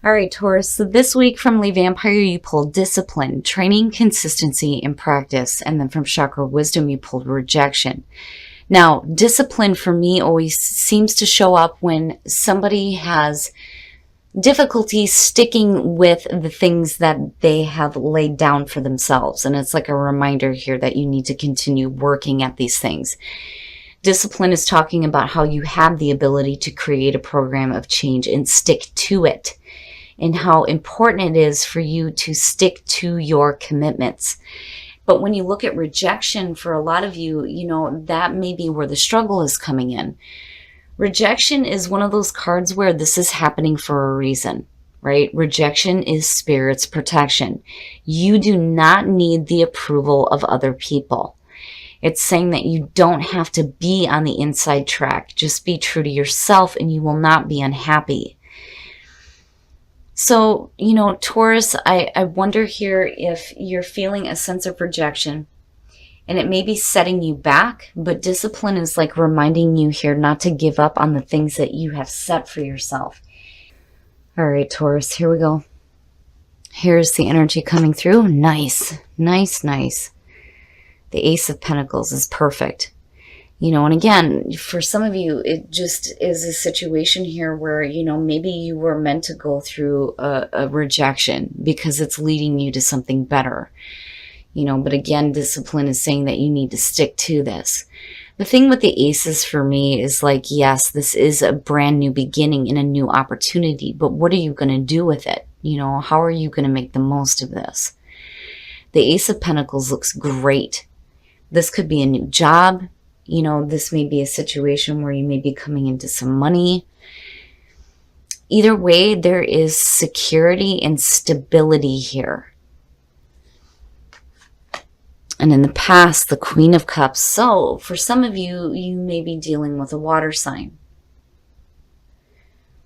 All right, Taurus. So this week from Lee Vampire, you pulled discipline, training, consistency, and practice. And then from Chakra Wisdom, you pulled rejection. Now, discipline for me always seems to show up when somebody has difficulty sticking with the things that they have laid down for themselves. And it's like a reminder here that you need to continue working at these things. Discipline is talking about how you have the ability to create a program of change and stick to it, and how important it is for you to stick to your commitments. But when you look at rejection, for a lot of you, that may be where the struggle is coming in. Rejection is one of those cards where this is happening for a reason, right? Rejection is spirit's protection. You do not need the approval of other people. It's saying that you don't have to be on the inside track. Just be true to yourself and you will not be unhappy. So, Taurus, I wonder here if you're feeling a sense of rejection and it may be setting you back, but discipline is like reminding you here not to give up on the things that you have set for yourself. All right, Taurus, here we go. Here's the energy coming through. Nice, nice, nice. The Ace of Pentacles is perfect. And again, for some of you, it just is a situation here where, maybe you were meant to go through a rejection because it's leading you to something better. But again, discipline is saying that you need to stick to this. The thing with the aces for me is like, yes, this is a brand new beginning and a new opportunity, but what are you going to do with it? How are you going to make the most of this? The Ace of Pentacles looks great. This could be a new job. This may be a situation where you may be coming into some money. Either way, there is security and stability here. And in the past, the Queen of Cups. So for some of you, you may be dealing with a water sign.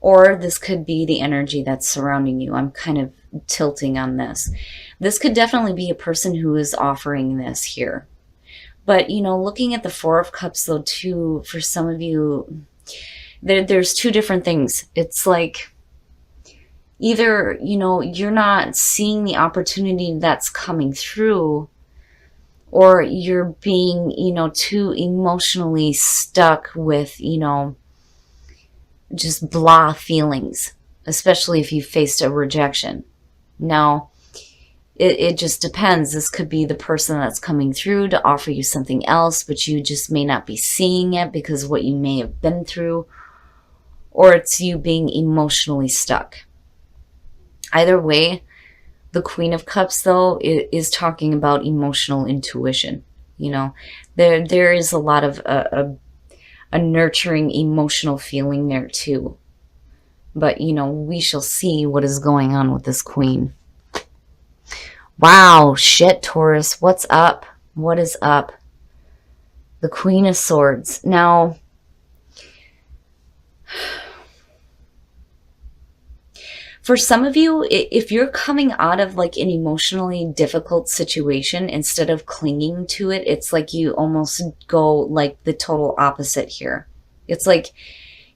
Or this could be the energy that's surrounding you. I'm kind of tilting on this. This could definitely be a person who is offering this here. But, looking at the Four of Cups, though, too, for some of you, there's two different things. It's like either, you're not seeing the opportunity that's coming through, or you're being, too emotionally stuck with, just blah feelings, especially if you faced a rejection. Now, it just depends. This could be the person that's coming through to offer you something else, but you just may not be seeing it because of what you may have been through, or it's you being emotionally stuck. Either way, the Queen of Cups, though, is talking about emotional intuition. There is a lot of a nurturing emotional feeling there too. But, we shall see what is going on with this Queen. Wow, shit, Taurus, what's up? What is up? The Queen of Swords. Now, for some of you, if you're coming out of like an emotionally difficult situation, instead of clinging to it, it's like you almost go like the total opposite here. It's like,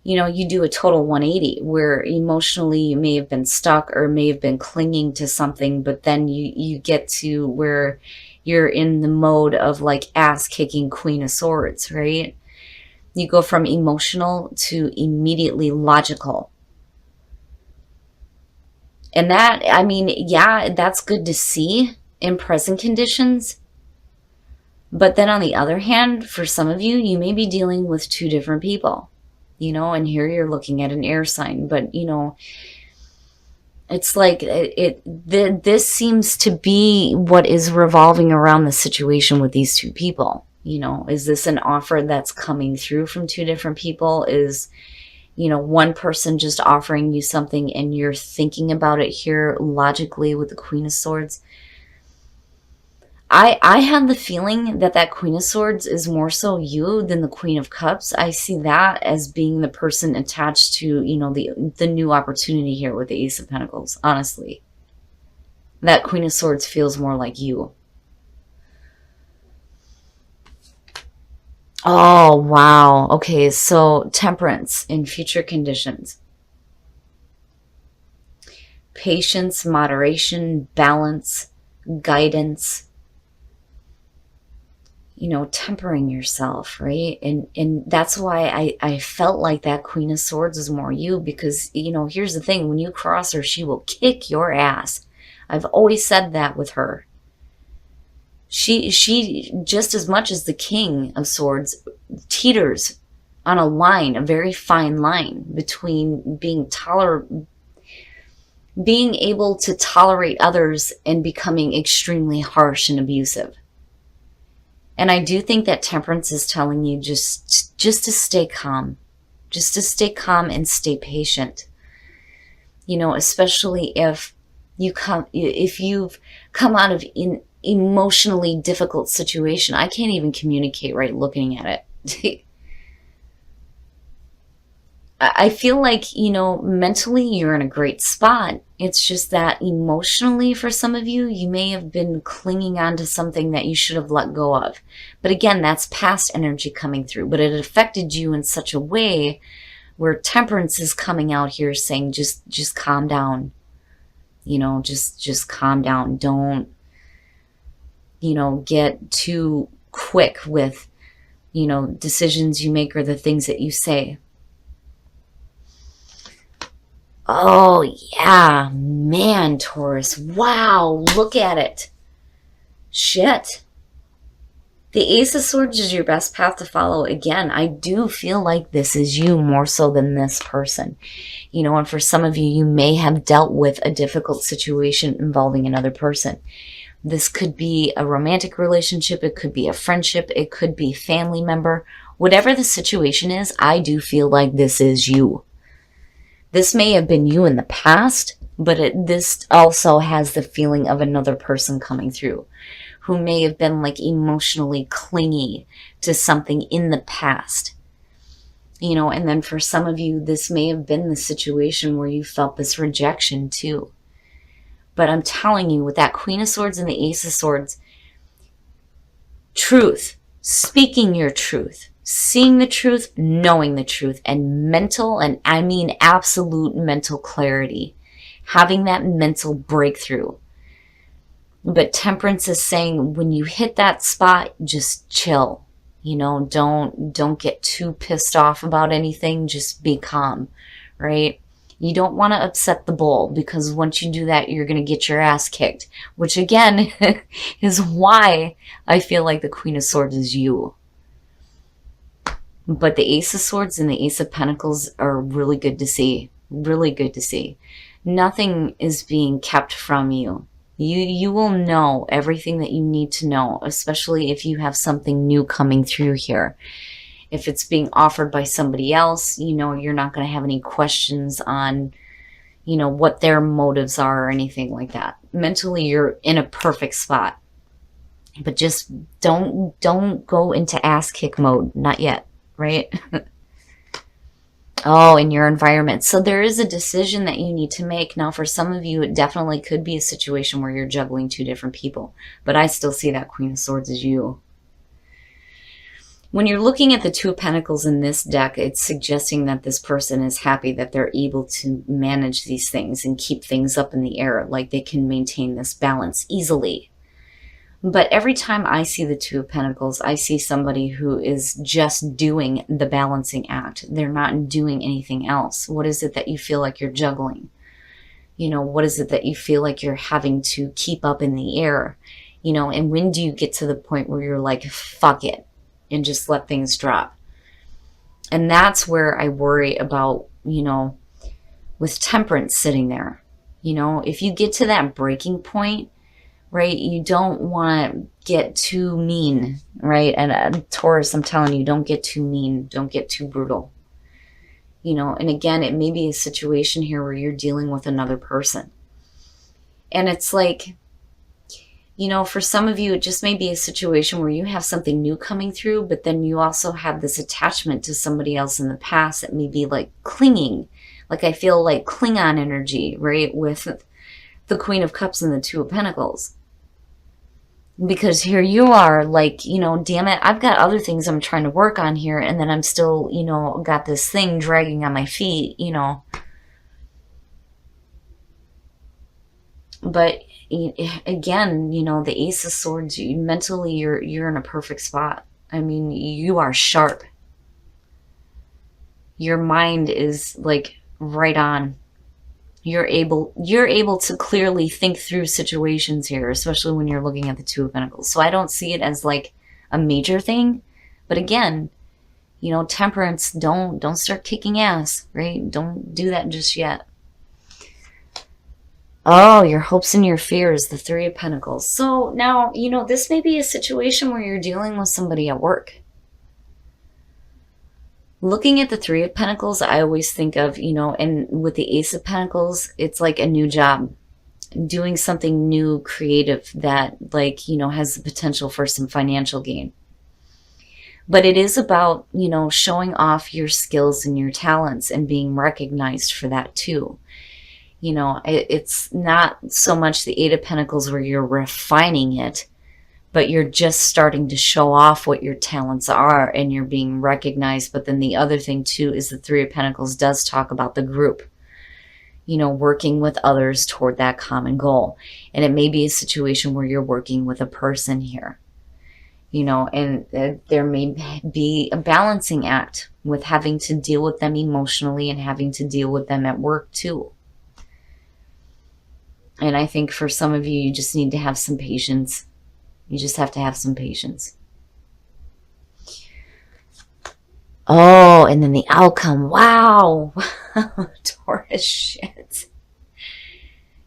you do a total 180 where emotionally you may have been stuck or may have been clinging to something, but then you get to where you're in the mode of like ass-kicking Queen of Swords, right? You go from emotional to immediately logical. And that, yeah, that's good to see in present conditions. But then on the other hand, for some of you, you may be dealing with two different people. And here you're looking at an air sign, but it's like this seems to be what is revolving around the situation with these two people. Is this an offer that's coming through from two different people? Is, one person just offering you something and you're thinking about it here logically with the Queen of Swords? I have the feeling that Queen of Swords is more so you than the Queen of Cups. I see that as being the person attached to, the new opportunity here with the Ace of Pentacles, honestly. That Queen of Swords feels more like you. Oh, wow. Okay, so Temperance in future conditions. patience, moderation, balance, guidance, tempering yourself, right? And that's why I felt like that Queen of Swords is more you, because, here's the thing. When you cross her, she will kick your ass. I've always said that with her. She just as much as the King of Swords teeters on a line, a very fine line between being able to tolerate others and becoming extremely harsh and abusive. And I do think that Temperance is telling you just to stay calm. Just to stay calm and stay patient. Especially if you've come out of an emotionally difficult situation. I can't even communicate right looking at it. I feel like, mentally you're in a great spot. It's just that emotionally, for some of you, you may have been clinging on to something that you should have let go of. But again, that's past energy coming through. But it affected you in such a way where Temperance is coming out here saying, just calm down. Just calm down. Don't, get too quick with, decisions you make or the things that you say. Oh, yeah, man, Taurus. Wow, look at it. Shit. The Ace of Swords is your best path to follow. Again, I do feel like this is you more so than this person. And for some of you, you may have dealt with a difficult situation involving another person. This could be a romantic relationship. It could be a friendship. It could be a family member. Whatever the situation is, I do feel like this is you. This may have been you in the past, but this also has the feeling of another person coming through who may have been like emotionally clingy to something in the past. And then for some of you, this may have been the situation where you felt this rejection too. But I'm telling you, with that Queen of Swords and the Ace of Swords, truth, speaking your truth, seeing the truth, knowing the truth, and mental, and I mean absolute mental clarity, having that mental breakthrough. But Temperance is saying when you hit that spot, just chill. Don't get too pissed off about anything. Just be calm, right? You don't want to upset the bull, because once you do that, you're going to get your ass kicked, which again is why I feel like the Queen of Swords is you. But the Ace of Swords and the Ace of Pentacles are really good to see. Really good to see. Nothing is being kept from you. You will know everything that you need to know, especially if you have something new coming through here. If it's being offered by somebody else, you're not going to have any questions on, what their motives are or anything like that. Mentally, you're in a perfect spot. But just don't go into ass kick mode. Not yet. Right? Oh, in your environment. So there is a decision that you need to make. Now, for some of you, it definitely could be a situation where you're juggling two different people. But I still see that Queen of Swords as you. When you're looking at the Two of Pentacles in this deck, it's suggesting that this person is happy that they're able to manage these things and keep things up in the air. Like they can maintain this balance easily. But every time I see the Two of Pentacles, I see somebody who is just doing the balancing act. They're not doing anything else. What is it that you feel like you're juggling? What is it that you feel like you're having to keep up in the air? And when do you get to the point where you're like, fuck it, and just let things drop? And that's where I worry about, with Temperance sitting there. If you get to that breaking point, right, you don't want to get too mean, right? And Taurus, I'm telling you, don't get too mean. Don't get too brutal. And again, it may be a situation here where you're dealing with another person. And it's like, for some of you, it just may be a situation where you have something new coming through, but then you also have this attachment to somebody else in the past that may be like clinging. Like I feel like Klingon energy, right? With the Queen of Cups and the Two of Pentacles. Because here you are like, damn it, I've got other things I'm trying to work on here. And then I'm still, got this thing dragging on my feet, But again, the Ace of Swords, mentally you're in a perfect spot. I mean, you are sharp. Your mind is like right on. You're able to clearly think through situations here, especially when you're looking at the Two of Pentacles. So I don't see it as like a major thing. But again, temperance, don't start kicking ass, right? Don't do that just yet. Oh, your hopes and your fears, the Three of Pentacles. So now, this may be a situation where you're dealing with somebody at work. Looking at the Three of Pentacles, I always think of, and with the Ace of Pentacles, it's like a new job. Doing something new, creative, that has the potential for some financial gain. But it is about, showing off your skills and your talents and being recognized for that too. It's not so much the Eight of Pentacles where you're refining it, but you're just starting to show off what your talents are and you're being recognized. But then the other thing too is the Three of Pentacles does talk about the group, working with others toward that common goal. And it may be a situation where you're working with a person here, and there may be a balancing act with having to deal with them emotionally and having to deal with them at work too. And I think for some of you, you just need to have some patience. You just have to have some patience. Oh, and then the outcome. Wow. Taurus shit.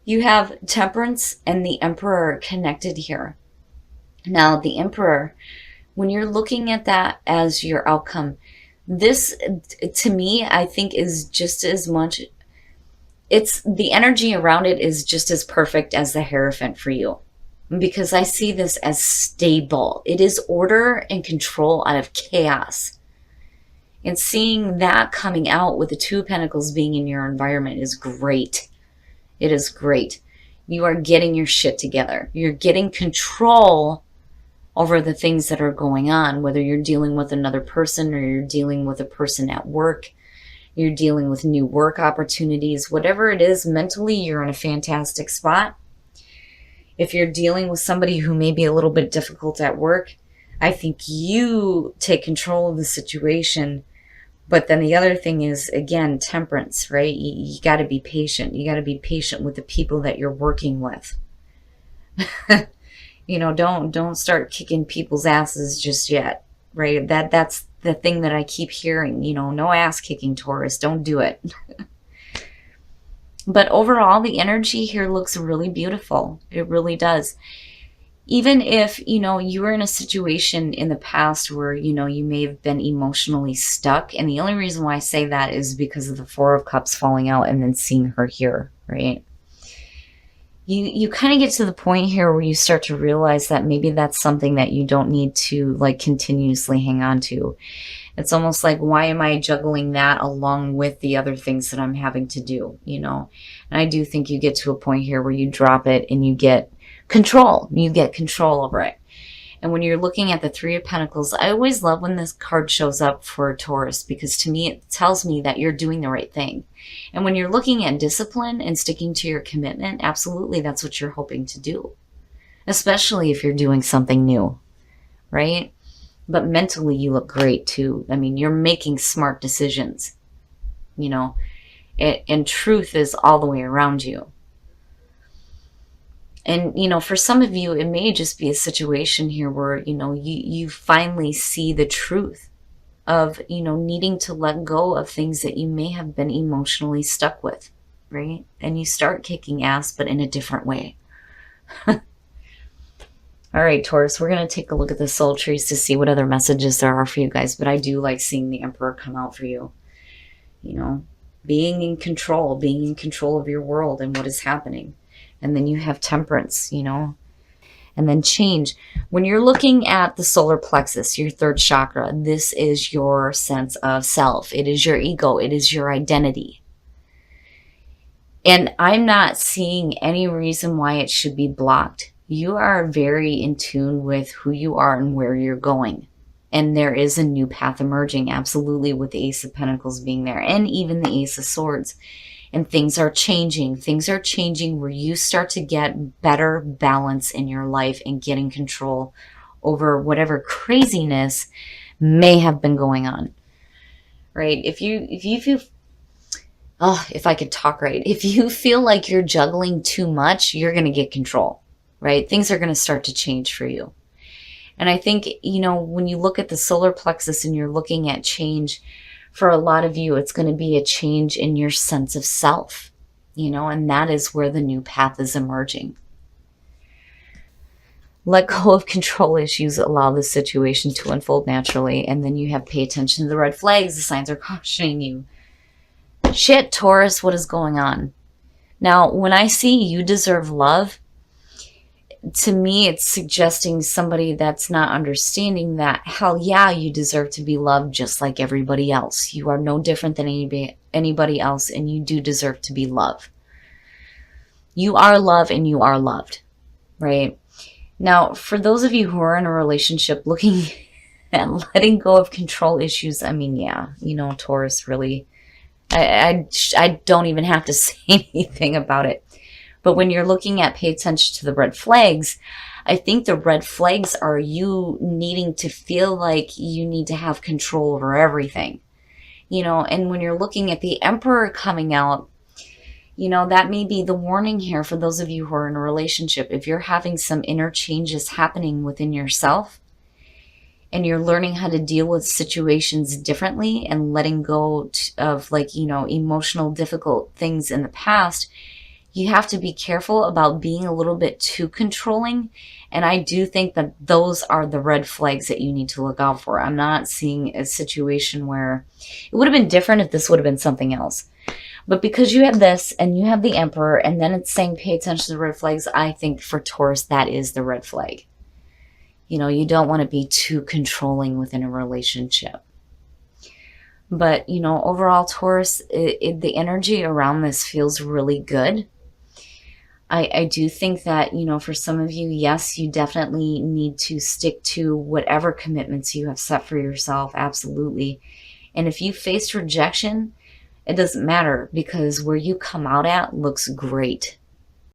You have Temperance and the Emperor connected here. Now, the Emperor, when you're looking at that as your outcome, this, to me, I think is just as much, it's the energy around it is just as perfect as the Hierophant for you. Because I see this as stable. It is order and control out of chaos. And seeing that coming out with the Two of Pentacles being in your environment is great. It is great. You are getting your shit together. You're getting control over the things that are going on, whether you're dealing with another person or you're dealing with a person at work. You're dealing with new work opportunities. Whatever it is, mentally, you're in a fantastic spot. If you're dealing with somebody who may be a little bit difficult at work, I think you take control of the situation. But then the other thing is, again, temperance, right? You got to be patient. You got to be patient with the people that you're working with. Don't start kicking people's asses just yet, right? That's the thing that I keep hearing, no ass kicking, Taurus. Don't do it. But overall, the energy here looks really beautiful. It really does. Even if, you were in a situation in the past where, you may have been emotionally stuck. And the only reason why I say that is because of the Four of Cups falling out and then seeing her here, right? You kind of get to the point here where you start to realize that maybe that's something that you don't need to continuously hang on to. It's almost like, why am I juggling that along with the other things that I'm having to do, And I do think you get to a point here where you drop it and you get control. You get control over it. And when you're looking at the Three of Pentacles, I always love when this card shows up for Taurus, because to me, it tells me that you're doing the right thing. And when you're looking at discipline and sticking to your commitment, absolutely, that's what you're hoping to do. Especially if you're doing something new, right? But mentally, you look great too. I mean, you're making smart decisions, and truth is all the way around you. And, for some of you, it may just be a situation here where, you finally see the truth of, needing to let go of things that you may have been emotionally stuck with, right? And you start kicking ass, but in a different way. All right, Taurus, we're going to take a look at the soul trees to see what other messages there are for you guys. But I do like seeing the Emperor come out for you. Being in control of your world and what is happening. And then you have Temperance, and then change. When you're looking at the solar plexus, your third chakra, this is your sense of self. It is your ego. It is your identity. And I'm not seeing any reason why it should be blocked. You are very in tune with who you are and where you're going. And there is a new path emerging, absolutely, with the Ace of Pentacles being there, and even the Ace of Swords. and things are changing. Things are changing where you start to get better balance in your life and getting control over whatever craziness may have been going on. Right? If you feel, oh, if I could talk right, if you feel like you're juggling too much, you're going to get control, right? Things are going to start to change for you. And I think, when you look at the solar plexus and you're looking at change, for a lot of you, it's going to be a change in your sense of self, and that is where the new path is emerging. Let go of control issues, allow the situation to unfold naturally, and then you have pay attention to the red flags. The signs are cautioning you. Shit, Taurus, what is going on? Now, when I see you deserve love, to me, it's suggesting somebody that's not understanding that, hell yeah, you deserve to be loved just like everybody else. You are no different than anybody else, and you do deserve to be loved. You are loved and you are loved, right? Now, for those of you who are in a relationship looking at letting go of control issues, I mean, yeah, Taurus, really, I don't even have to say anything about it. But when you're looking at pay attention to the red flags, I think the red flags are you needing to feel like you need to have control over everything. And when you're looking at the Emperor coming out, that may be the warning here for those of you who are in a relationship. If you're having some inner changes happening within yourself and you're learning how to deal with situations differently and letting go of emotional difficult things in the past, you have to be careful about being a little bit too controlling. And I do think that those are the red flags that you need to look out for. I'm not seeing a situation where it would have been different if this would have been something else. But because you have this and you have the Emperor and then it's saying pay attention to the red flags, I think for Taurus, that is the red flag. You don't want to be too controlling within a relationship. But, overall, Taurus, the energy around this feels really good. I do think that, for some of you, yes, you definitely need to stick to whatever commitments you have set for yourself. Absolutely. And if you face rejection, it doesn't matter, because where you come out at looks great.